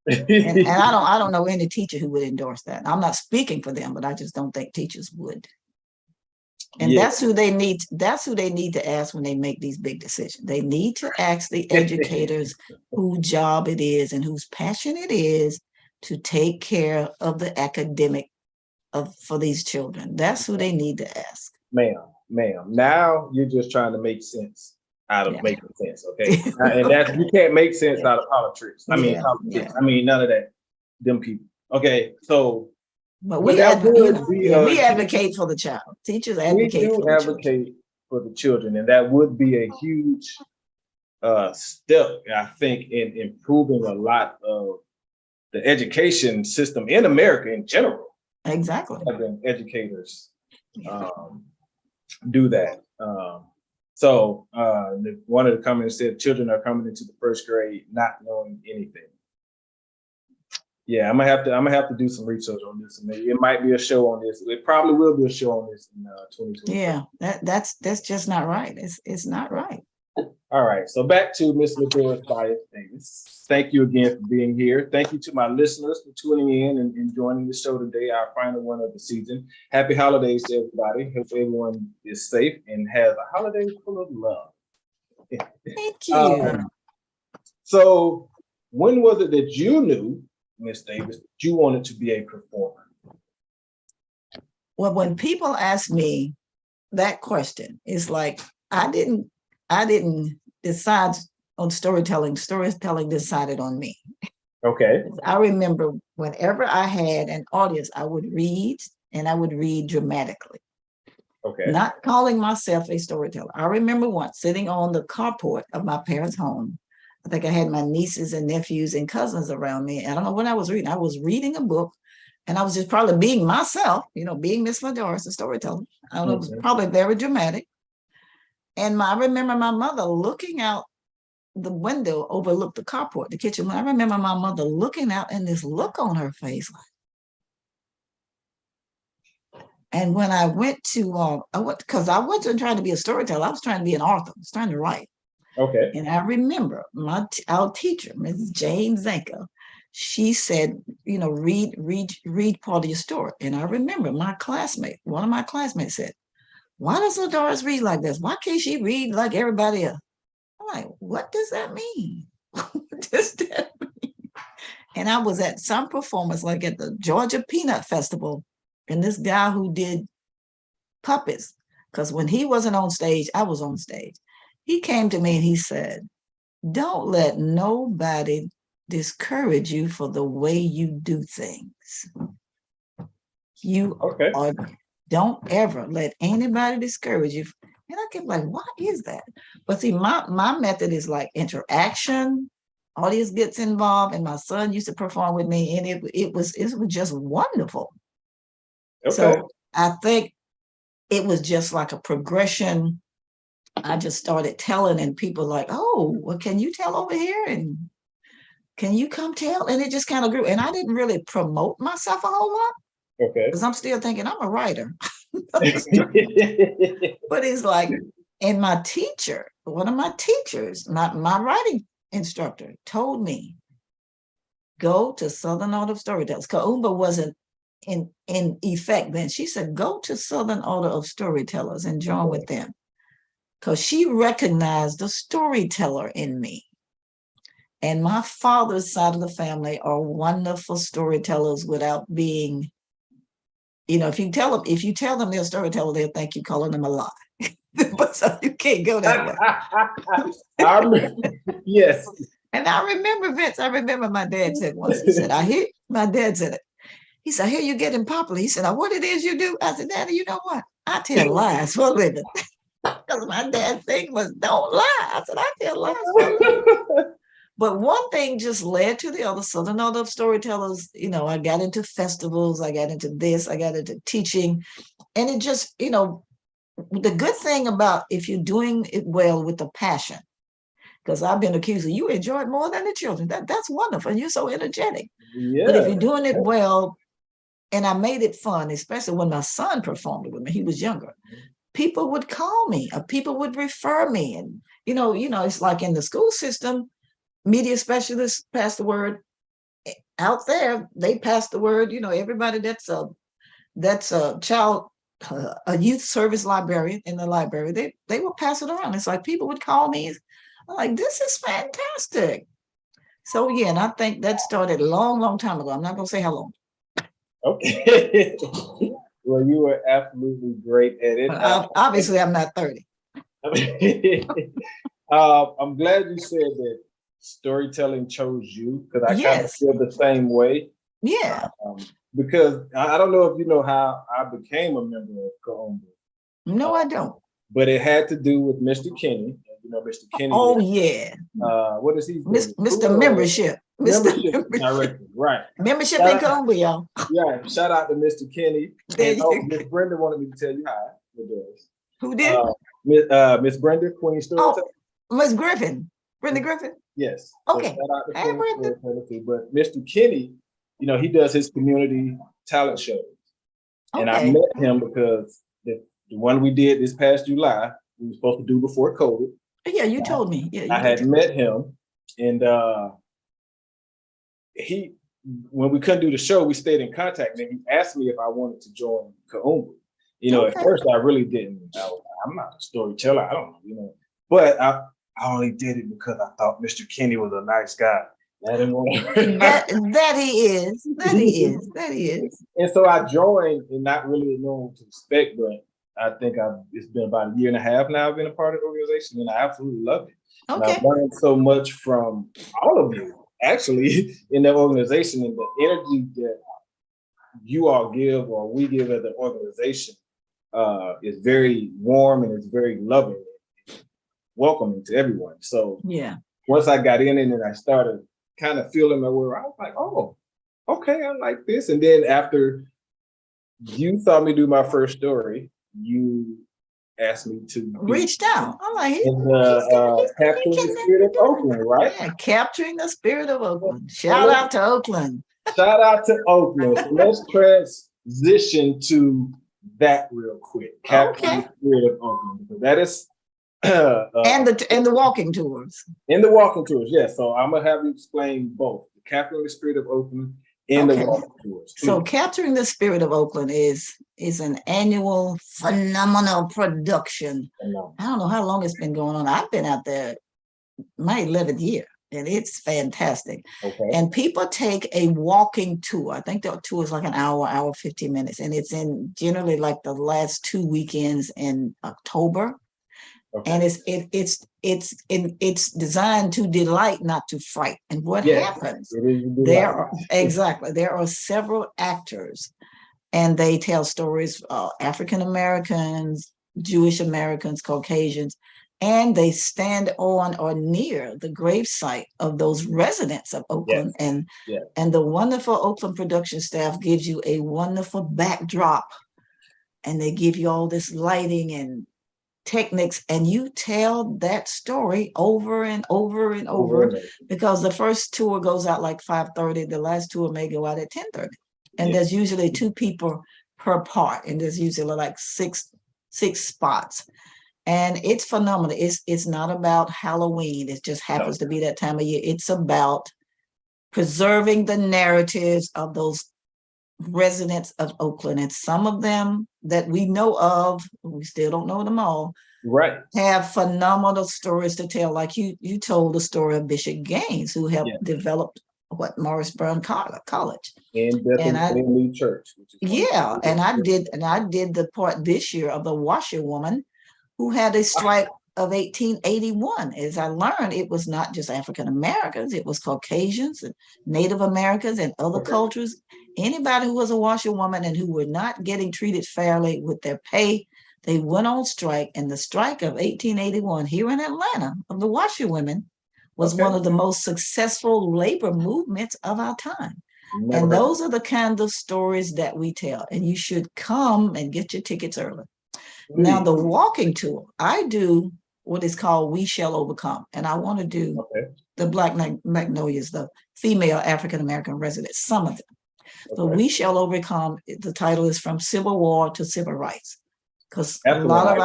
and I don't know any teacher who would endorse that. I'm not speaking for them, but I just don't think teachers would. And that's who they need. That's who they need to ask when they make these big decisions. They need to ask the educators whose job it is and whose passion it is to take care of the academic for these children. That's who they need to ask. Ma'am. Now you're just trying to make sense out of making sense, okay? And you can't make sense out of politics. I mean, politics. I mean, none of that. Them people. Okay, so. But we advocate for the child. Teachers advocate for the children. We do advocate for the children, and that would be a huge step, I think, in improving a lot of the education system in America in general. Exactly. Having educators do that. So one of the comments said children are coming into the first grade not knowing anything. Yeah, I'm gonna have to do some research on this, and it might be a show on this. It probably will be a show on this in 2020. Yeah, that's just not right. It's not right. All right, so back to Miss LaDoris Bias-Davis. Thank you again for being here. Thank you to my listeners for tuning in and joining the show today, our final one of the season. Happy holidays to everybody. Hope everyone is safe and has a holiday full of love. Thank you. So when was it that you knew, Miss Davis, that you wanted to be a performer? Well, when people ask me that question, it's like I didn't decide on storytelling. Storytelling decided on me. Okay. I remember whenever I had an audience, I would read, and I would read dramatically. Okay. Not calling myself a storyteller. I remember once sitting on the carport of my parents' home. I think I had my nieces and nephews and cousins around me. I don't know what I was reading. I was reading a book, and I was just probably being myself, being Miss LaDoris, a storyteller. I don't know, it was probably very dramatic. And I remember my mother looking out the window, overlooked the carport, the kitchen. I remember my mother looking out and this look on her face. And when I went to, because I wasn't trying to be a storyteller. I was trying to be an author. I was trying to write. Okay. And I remember our teacher, Mrs. Jane Zanka, she said, read part of your story. And I remember one of my classmates said, why does LaDoris read like this? Why can't she read like everybody else? I'm like, what does that mean? What does that mean? And I was at some performance, like at the Georgia Peanut Festival, and this guy who did puppets, because when he wasn't on stage, I was on stage. He came to me and he said, don't let nobody discourage you for the way you do things. Don't ever let anybody discourage you. And I kept like, why is that? But see, my method is like interaction. Audience gets involved, and my son used to perform with me, and it was just wonderful. Okay. So I think it was just like a progression. I just started telling, and people like, oh, well, can you tell over here? And can you come tell? And it just kind of grew. And I didn't really promote myself a whole lot. Okay. Because I'm still thinking I'm a writer. But it's like, and my teacher, one of my teachers, my writing instructor told me, go to Southern Order of Storytellers. Kaumba wasn't in effect then. She said, go to Southern Order of Storytellers and join with them. Because she recognized the storyteller in me. And my father's side of the family are wonderful storytellers without being, if you tell them they're a storyteller, they'll think you're calling them a lie. But so you can't go that way. Yes. And I remember, Vince, my dad said once, he said, my dad said it. He said, I hear you getting popular. He said, what it is you do? I said, Daddy, you know what? I tell lies for a living. Because my dad's thing was, don't lie. I said, I tell lies for a living. But one thing just led to the other. Southern Order of Storytellers, I got into festivals, I got into this, I got into teaching. And it just, the good thing about if you're doing it well with a passion, because I've been accused of you enjoy it more than the children. That's wonderful. And you're so energetic. Yeah. But if you're doing it well, and I made it fun, especially when my son performed with me, he was younger. People would call me, or people would refer me. And, it's like in the school system, media specialists pass the word out there. They pass the word, everybody that's a child, a youth service librarian in the library, they will pass it around. It's like people would call me. I'm like, this is fantastic. So yeah, and I think that started a long, long time ago. I'm not going to say how long. Okay. Well, you were absolutely great at it. Obviously, I'm not 30. I'm glad you said that storytelling chose you, because I kind of feel the same way. Yeah. Because I don't know if you know how I became a member of Kaumba. No, I don't. But it had to do with Mr. Kenny. Mr. Kenny. Oh, yeah. What is he? Mr. Membership. Membership director, right. Membership in Kaumba, y'all. Yeah, shout out to Mr. Kenny. And Miss Brenda wanted me to tell you hi. Who did? Miss Brenda, Queen Storyteller. Oh, Miss Griffin. Brenda Griffin? Yes. Okay. So shout out to Queen Storyteller too. But Mr. Kenny, he does his community talent shows. Okay. And I met him because the one we did this past July, we were supposed to do before COVID. Yeah, you told me. Yeah, I had met him, and when we couldn't do the show, we stayed in contact. And he asked me if I wanted to join Kaumba. At first I really didn't. I'm not a storyteller. I don't know. But I only did it because I thought Mr. Kenny was a nice guy. I didn't want to. That he is. That he is. And so I joined, and not really knowing what to expect, but I think it's been about a year and a half now I've been a part of the organization, and I absolutely love it. Okay. And I've learned so much from all of you, actually, in the organization, and the energy that you all give, or we give as an organization, is very warm, and it's very loving, and welcoming to everyone. So yeah, once I got in it and I started kind of feeling my way, I was like, oh, okay, I like this. And then after you saw me do my first story, you asked me to reached out. I'm like, capturing the spirit of Oakland, right? Yeah, capturing the spirit of Oakland. Shout out to Oakland. Shout out to Oakland. So let's transition to that real quick. Capturing the spirit of Oakland, because that is and the walking tours. In the walking tours, yes. So I'm gonna have you explain both the capturing the spirit of Oakland and the walking tours. So capturing the spirit of Oakland is an annual phenomenal production. I don't know how long it's been going on. I've been out there my 11th year, and it's fantastic. Okay. And people take a walking tour. I think the tour is like an hour 15 minutes, and it's in generally like the last 2 weekends in October. Okay. And it's designed to delight, not to fright. And what happens? There are several actors, and they tell stories, African Americans, Jewish Americans, Caucasians, and they stand on or near the gravesite of those residents of Oakland. Yes. And the wonderful Oakland production staff gives you a wonderful backdrop. and they give you all this lighting and techniques, and you tell that story over and over and over, because the first tour goes out like 5:30, the last tour may go out at 10:30, and there's usually 2 people per part, and there's usually like six spots, and it's phenomenal. It's not about Halloween, it just happens to be that time of year. It's about preserving the narratives of those residents of Oakland, and some of them that we know of, we still don't know them all, right, have phenomenal stories to tell. Like you told the story of Bishop Gaines, who helped develop Morris Brown College and Bethel New Church. And I did the part this year of the washerwoman who had a strike of 1881. As I learned, it was not just African Americans, it was Caucasians and Native Americans and other cultures. Anybody who was a washerwoman and who were not getting treated fairly with their pay, they went on strike. And the strike of 1881 here in Atlanta of the washerwomen was one of the most successful labor movements of our time. And those are the kind of stories that we tell. And you should come and get your tickets early. Now, the walking tour, I do what is called We Shall Overcome. And I want to do the Black Magnolias, the female African-American residents, some of them. But We Shall Overcome, the title is From Civil War to Civil Rights. Because a lot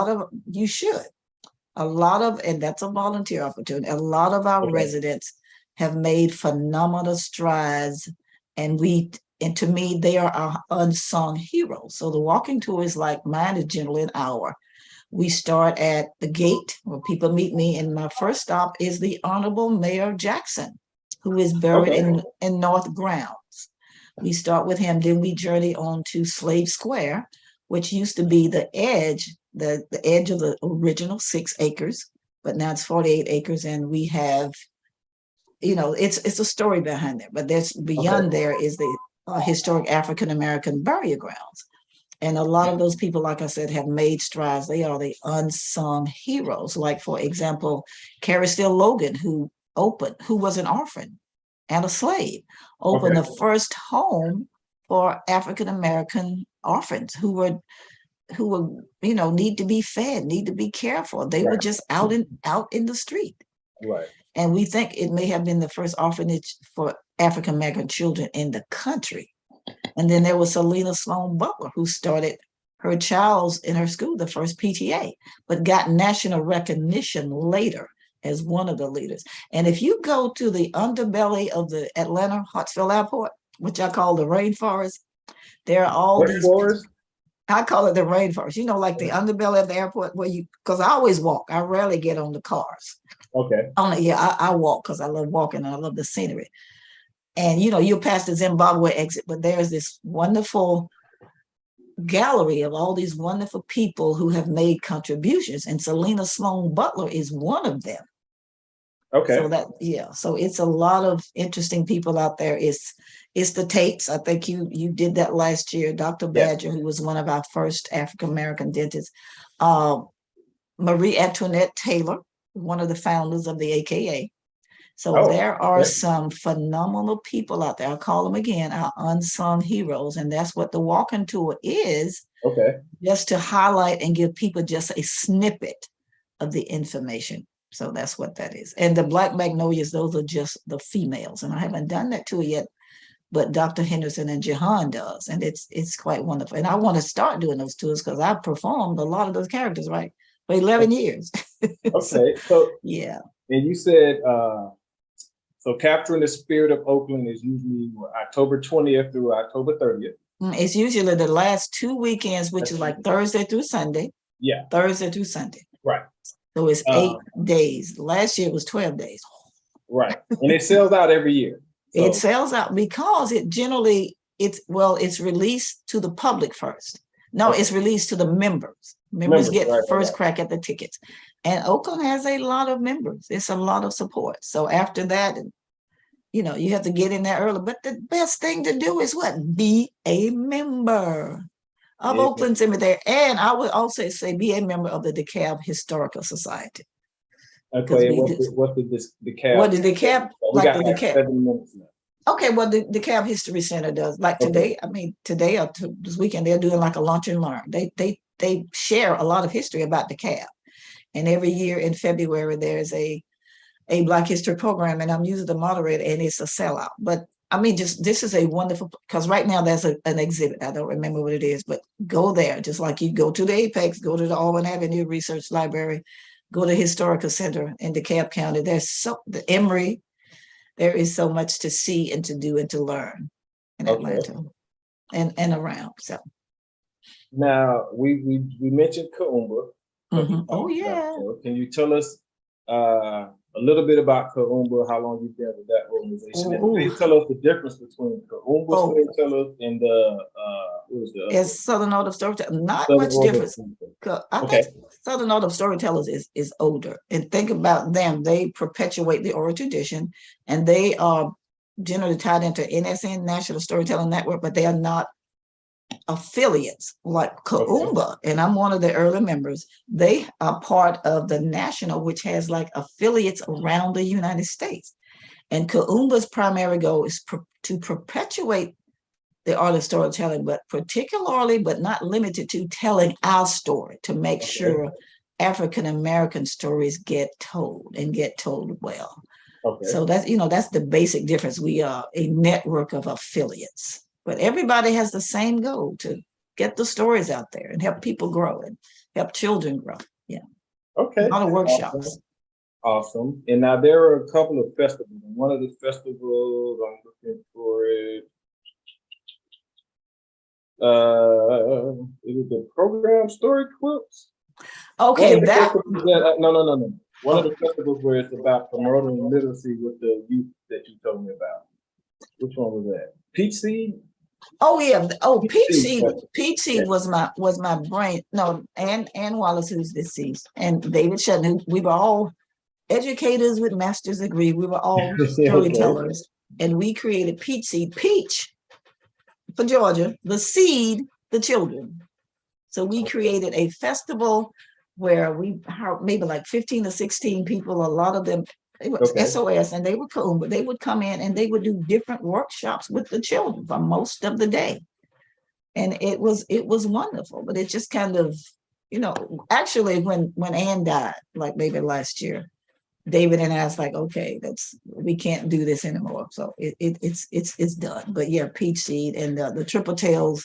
of you should. And that's a volunteer opportunity. A lot of our residents have made phenomenal strides, and to me, they are our unsung heroes. So the walking tour is like mine is generally an hour. We start at the gate where people meet me, and my first stop is the Honorable Mayor Jackson, who is buried in North Grounds. We start with him, then we journey on to Slave Square, which used to be the edge of the original 6 acres, but now it's 48 acres, and we have, it's a story behind there, but there's beyond there is the historic African-American burial grounds. And a lot of those people, like I said, have made strides. They are the unsung heroes. Like, for example, Carrie Steele Logan, who was an orphan and a slave, opened the first home for African-American orphans who were need to be fed, need to be cared for. They were just out in the street. Right. And we think it may have been the first orphanage for African-American children in the country. And then there was Selena Sloan Butler, who started her child's in her school, the first PTA, but got national recognition later as one of the leaders. And if you go to the underbelly of the Atlanta Hartsfield Airport, which I call the rainforest, there are all these. I call it the rainforest, like the underbelly of the airport because I always walk. I rarely get on the cars. I walk because I love walking and I love the scenery. And, you'll pass the Zimbabwe exit, but there's this wonderful gallery of all these wonderful people who have made contributions. And Selena Sloan Butler is one of them. So it's a lot of interesting people out there. It's the Tates. I think you did that last year. Dr. Badger, who was one of our first African-American dentists. Marie Antoinette Taylor, one of the founders of the AKA. So there are some phenomenal people out there. I'll call them again, our unsung heroes. And that's what the walking tour is. Just to highlight and give people just a snippet of the information. So that's what that is. And the Black Magnolias, those are just the females. And I haven't done that tour yet, but Dr. Henderson and Jahan does. And it's quite wonderful. And I want to start doing those tours because I performed a lot of those characters, for 11 years. And you said, so Capturing the Spirit of Oakland is usually October 20th through October 30th. It's usually the last 2 weekends, which is like Thursday through Sunday. Thursday through Sunday. Right. So it's 8 days. Last year it was 12 days. Right. And it sells out every year. So. It sells out because it's released to the public first. No, it's released to the members. Members get first crack at the tickets. And Oakland has a lot of members. It's a lot of support. So after that, you have to get in there early. But the best thing to do is what? Be a member of Oakland Cemetery. And I would also say be a member of the DeKalb Historical Society. Okay, what's the DeKalb? What the DeKalb? We got 7 minutes now. Okay, well, the DeKalb History Center does. Like today, I mean, today or this weekend, they're doing like a lunch and learn. They share a lot of history about DeKalb. And every year in February, there's a Black History program, and I'm usually the moderator, and it's a sellout. But I mean, just this is a wonderful, because right now there's an exhibit. I don't remember what it is, but go there. Just like you go to the Apex, go to the Auburn Avenue Research Library, go to Historical Center in DeKalb County. There's the Emory. There is so much to see and to do and to learn in Atlanta and around. So now we mentioned Kaumba. Oh yeah. So can you tell us a little bit about Kaumba, how long you've been with that organization, and please tell us the difference between Kaumba Storytellers and what is the other? It's Southern Art of Storytellers. Not much difference. I think Southern Art of Storytellers is older. And think about them. They perpetuate the oral tradition, and they are generally tied into NSN, National Storytelling Network, but they are not affiliates like Kaumba, and I'm one of the early members. They are part of the national, which has like affiliates around the United States. And Kaumba's primary goal is to perpetuate the art of storytelling, but particularly, but not limited to, telling our story, to make sure African American stories get told and get told well. So that's, that's the basic difference. We are a network of affiliates. But everybody has the same goal, to get the stories out there and help people grow and help children grow. Yeah. Okay. A lot of workshops. Awesome. And now there are a couple of festivals. And one of the festivals, I'm looking for it. Is it the program Story Quilts? Okay, no. One of the festivals where it's about promoting literacy with the youth that you told me about. Which one was that? Peach Seed? Oh yeah. Oh, Peach Seed. Peach Seed was my brain. No, Ann Wallace, who's deceased, and David Shetton. We were all educators with master's degree. We were all storytellers, and we created Peach Seed. Peach for Georgia, the seed, the children. So we created a festival where we maybe like 15 or 16 people. A lot of them. They were SOS, and they were cool, but they would come in and they would do different workshops with the children for most of the day. And it was wonderful, but it just kind of, actually when Ann died, like maybe last year, David and I was like, okay, we can't do this anymore. So it's done. But yeah, Peach Seed and the Triple Tails,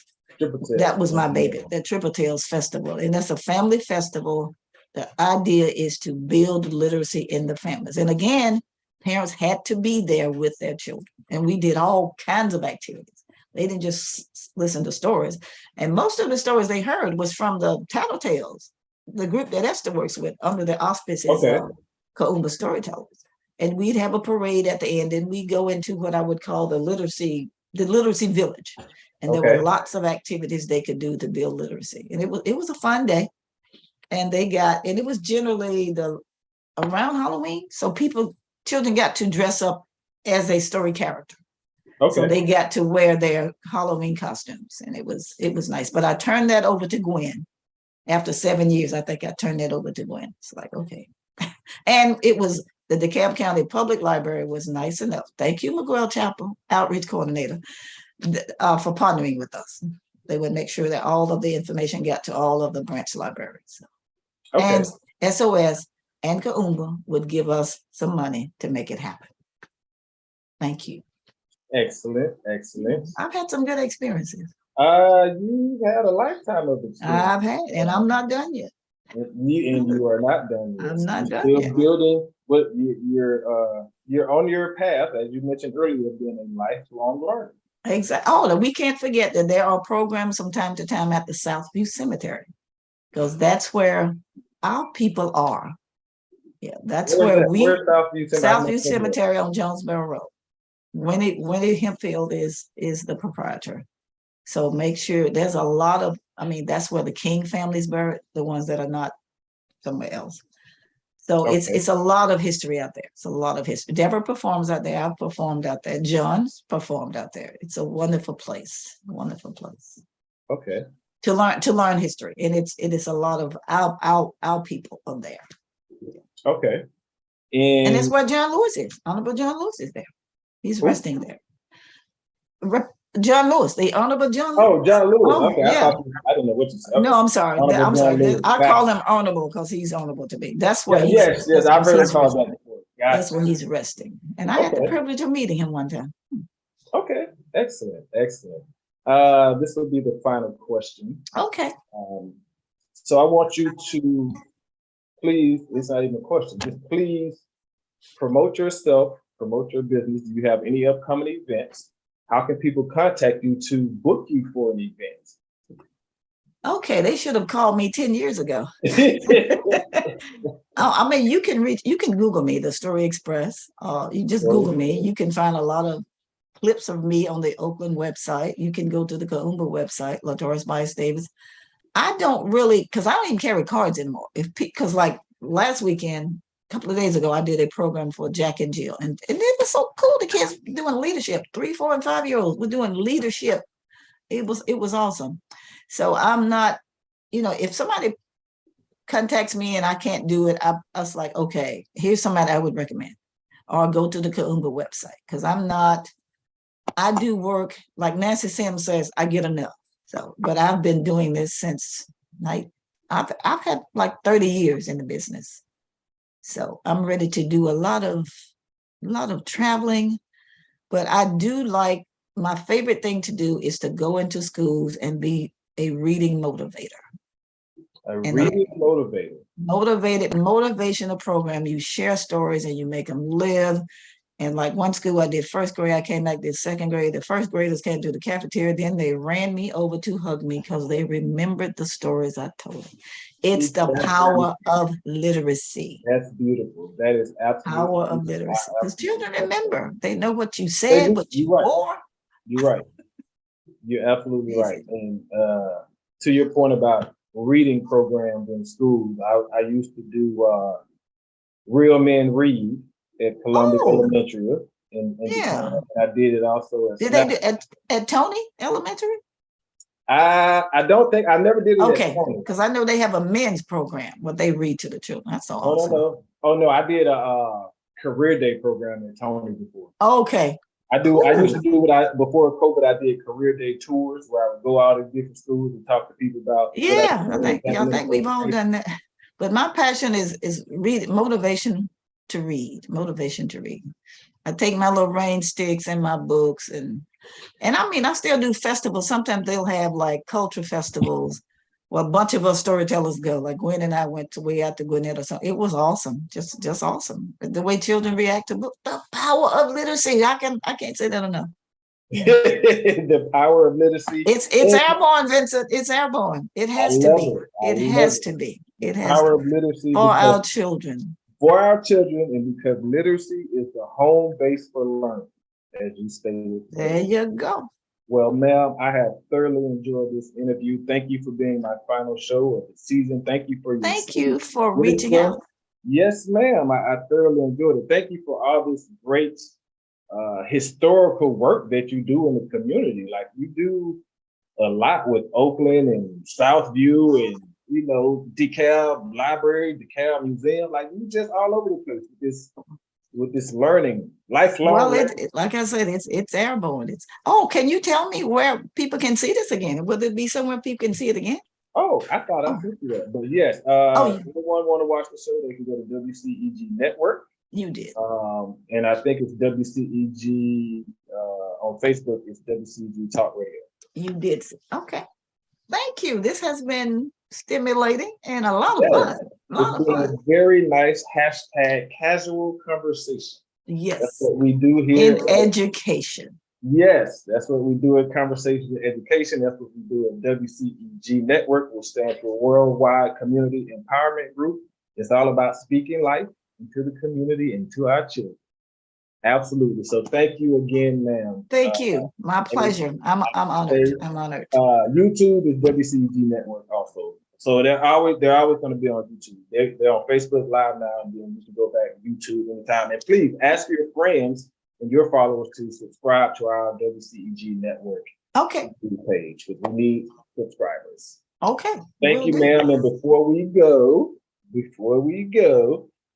that was my baby, the Triple Tails Festival. And that's a family festival. The idea is to build literacy in the families. And again, parents had to be there with their children. And we did all kinds of activities. They didn't just listen to stories. And most of the stories they heard was from the Tattletales, the group that Esther works with under the auspices of Kaumba Storytellers. And we'd have a parade at the end, and we go into what I would call the literacy village. And there were lots of activities they could do to build literacy. And it was a fun day. And it was generally around Halloween. So children got to dress up as a story character. So they got to wear their Halloween costumes, and it was nice. But I turned that over to Gwen. After 7 years, I think I turned that over to Gwen. It's like, okay. And it was the DeKalb County Public Library was nice enough. Thank you, McGrail Chapel, Outreach Coordinator, for partnering with us. They would make sure that all of the information got to all of the branch libraries. And SOS and Kaumba would give us some money to make it happen. Thank you. Excellent. I've had some good experiences. You had a lifetime of experience. I've had, and I'm not done yet. You are not done yet. I'm not done yet. Still building. What you're on your path, as you mentioned earlier, of being a lifelong learner. Exactly. Oh, we can't forget that there are programs from time to time at the Southview Cemetery, because that's where our people are. Yeah, that's where Southview Cemetery on Jonesboro Road. Winnie Hempfield is the proprietor. So make sure there's a lot of, that's where the King family's buried, the ones that are not somewhere else. So it's a lot of history out there. It's a lot of history. Deborah performs out there. I've performed out there. John's performed out there. It's a wonderful place. Wonderful place. Okay. To learn history, and it is a lot of our people are there. Okay. And that's where John Lewis is. Honorable John Lewis is there. He's resting there. John Lewis, the Honorable John Lewis. Oh, John Lewis. Oh, Okay, yeah. I didn't know what you said. No, I'm sorry. Honorable I'm John sorry. Lewis. I call him honorable because he's honorable to me. That's where Yes, I've heard it called that before. Gotcha. That's where he's resting. And I had the privilege of meeting him one time. Okay, excellent. This will be the final question. Okay. So I want you to please, it's not even a question, just please promote yourself, promote your business. Do you have any upcoming events? How can people contact you to book you for an event? Okay, they should have called me 10 years ago. I mean, you can Google me, the Story Express. You just Google me. You can find a lot of clips of me on the Oakland website. You can go to the Kaumba website, LaDoris Bias-Davis. I don't really, because I don't even carry cards anymore. Because like last weekend, a couple of days ago, I did a program for Jack and Jill. And it was so cool. The kids doing leadership, 3, 4, and 5-year-olds were doing leadership. It was awesome. So I'm not, if somebody contacts me and I can't do it, I was like, okay, here's somebody I would recommend. Or go to the Kaumba website. Because I do work, like Nancy Sims says, I get enough. So, but I've been doing this since I've had like 30 years in the business. So I'm ready to do a lot of traveling, but I do like, my favorite thing to do is to go into schools and be a reading motivator. Motivational program. You share stories and you make them live. And like one school I did first grade, I came back, did second grade. The first graders came to the cafeteria. Then they ran me over to hug me because they remembered the stories I told them. It's the power of literacy. That's beautiful. That is absolutely power of literacy. Because children remember. They know what you said, what you wore. You're right. You're absolutely right. And to your point about reading programs in schools, I used to do Real Men Read at Columbus Elementary. And I did it also at. Did they do at Tony Elementary? I don't think, I never did it. Okay, because I know they have a men's program where they read to the children. That's so awesome. Oh no, I did a career day program at Tony before. Okay. I used to do before COVID, I did career day tours where I would go out in different schools and talk to people about. I think we've all done that. But my passion is motivation to read. I take my little rain sticks and my books and I mean, I still do festivals. Sometimes they'll have like culture festivals where a bunch of us storytellers go. Like Gwen and I went way out to Gwinnett or something. It was awesome, just awesome. The way children react to books, the power of literacy. I can't say that enough. The power of literacy. It's airborne, Vincent. It's airborne. It has to be. It has to be. It has power of literacy for our children. For our children, and because literacy is the home base for learning, as you stated. There you go. Well, ma'am, I have thoroughly enjoyed this interview. Thank you for being my final show of the season. Thank you for reaching out. Yes, ma'am. I thoroughly enjoyed it. Thank you for all this great historical work that you do in the community. Like you do a lot with Oakland and Southview and DeKalb Library, DeKalb Museum. Like you just all over the place with this learning, lifelong. Well, like I said, it's airborne. Can you tell me where people can see this again? Will it be somewhere people can see it again? Oh, I thought I sent you that. But yes, if anyone want to watch the show, they can go to WCEG Network. You did. And I think it's WCEG on Facebook, it's WCEG Talk Radio. You did. Okay. Thank you. This has been stimulating and a lot of fun. It's been a very nice #casual conversation. Yes. That's what we do here. In education. Yes, that's what we do at Conversations in Education. That's what we do at WCEG Network, which stands for Worldwide Community Empowerment Group. It's all about speaking life into the community and to our children. Absolutely. So thank you again, ma'am. Thank you. My pleasure. I'm honored. I'm honored. YouTube is WCEG Network also. So they're always going to be on YouTube. They're on Facebook Live now, and then you can go back to YouTube anytime. And please ask your friends and your followers to subscribe to our WCEG Network page, because we need subscribers. Okay. Thank you, ma'am. And before we go,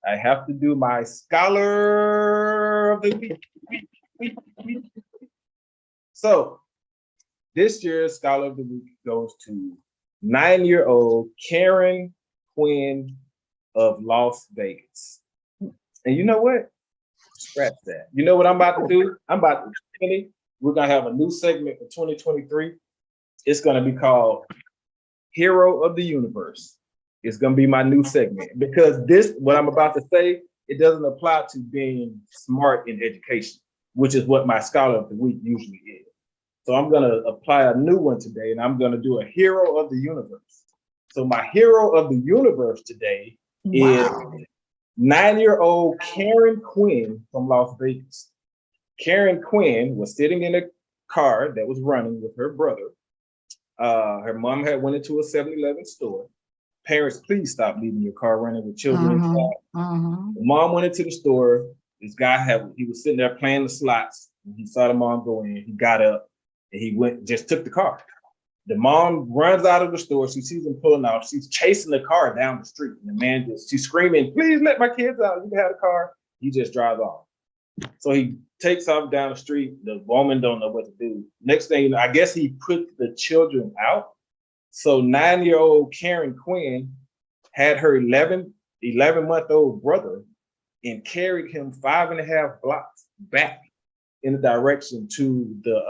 I have to do my Scholar of the Week. So this year's Scholar of the Week goes to 9-year-old Karen Quinn of Las Vegas. And you know what? Scratch that. You know what I'm about to do? We're going to have a new segment for 2023. It's going to be called Hero of the Universe. It's going to be my new segment because what I'm about to say, it doesn't apply to being smart in education, which is what my Scholar of the Week usually is. So I'm going to apply a new one today, and I'm going to do a Hero of the Universe. So my Hero of the Universe today is 9-year-old Karen Quinn from Las Vegas. Karen Quinn was sitting in a car that was running with her brother. Her mom had went into a 7-Eleven store. Parents, please stop leaving your car running with children inside. The mom went into the store. This guy he was sitting there playing the slots. And he saw the mom go in. He got up and he just took the car. The mom runs out of the store. She sees him pulling off. She's chasing the car down the street. And the man she's screaming, please let my kids out. You can have the car. He just drives off. So he takes off down the street. The woman don't know what to do. Next thing you know, I guess he put the children out. So 9-year-old Karen Quinn had her 11-month-old brother and carried him 5.5 blocks back in the direction to the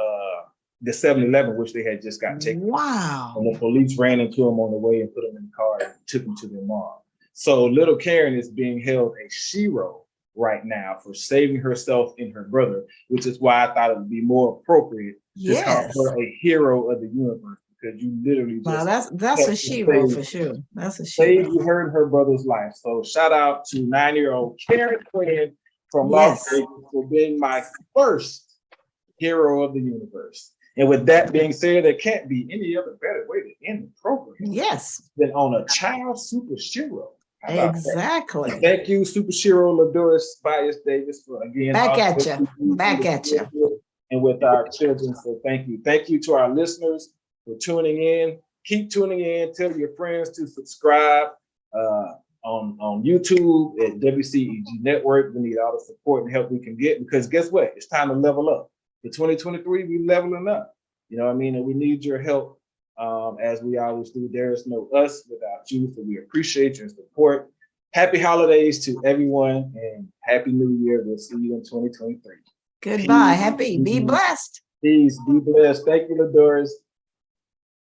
7-Eleven, which they had just got taken. Wow. And the police ran into him on the way and put him in the car and took him to their mom. So little Karen is being held a shero right now for saving herself and her brother, which is why I thought it would be more appropriate to call her a hero of the universe, because you literally just that's a shero for sure. That's a shero. Saved her and her brother's life. So shout out to 9-year-old Karen Quinn from Las Vegas for being my first hero of the universe. And with that being said, there can't be any other better way to end the program. Than on a child super shero. Exactly. Thank you, Super Shero LaDoris Bias-Davis, for again. Back at you. And with our children. So thank you. Thank you to our listeners for tuning in. Keep tuning in. Tell your friends to subscribe on YouTube at WCEG Network. We need all the support and help we can get, because guess what? It's time to level up. For 2023, we leveling up. You know what I mean? And we need your help. As we always do. There is no us without you, so we appreciate your support. Happy holidays to everyone and Happy New Year. We'll see you in 2023. Goodbye. Be blessed. Peace. Be blessed. Thank you, LaDoris.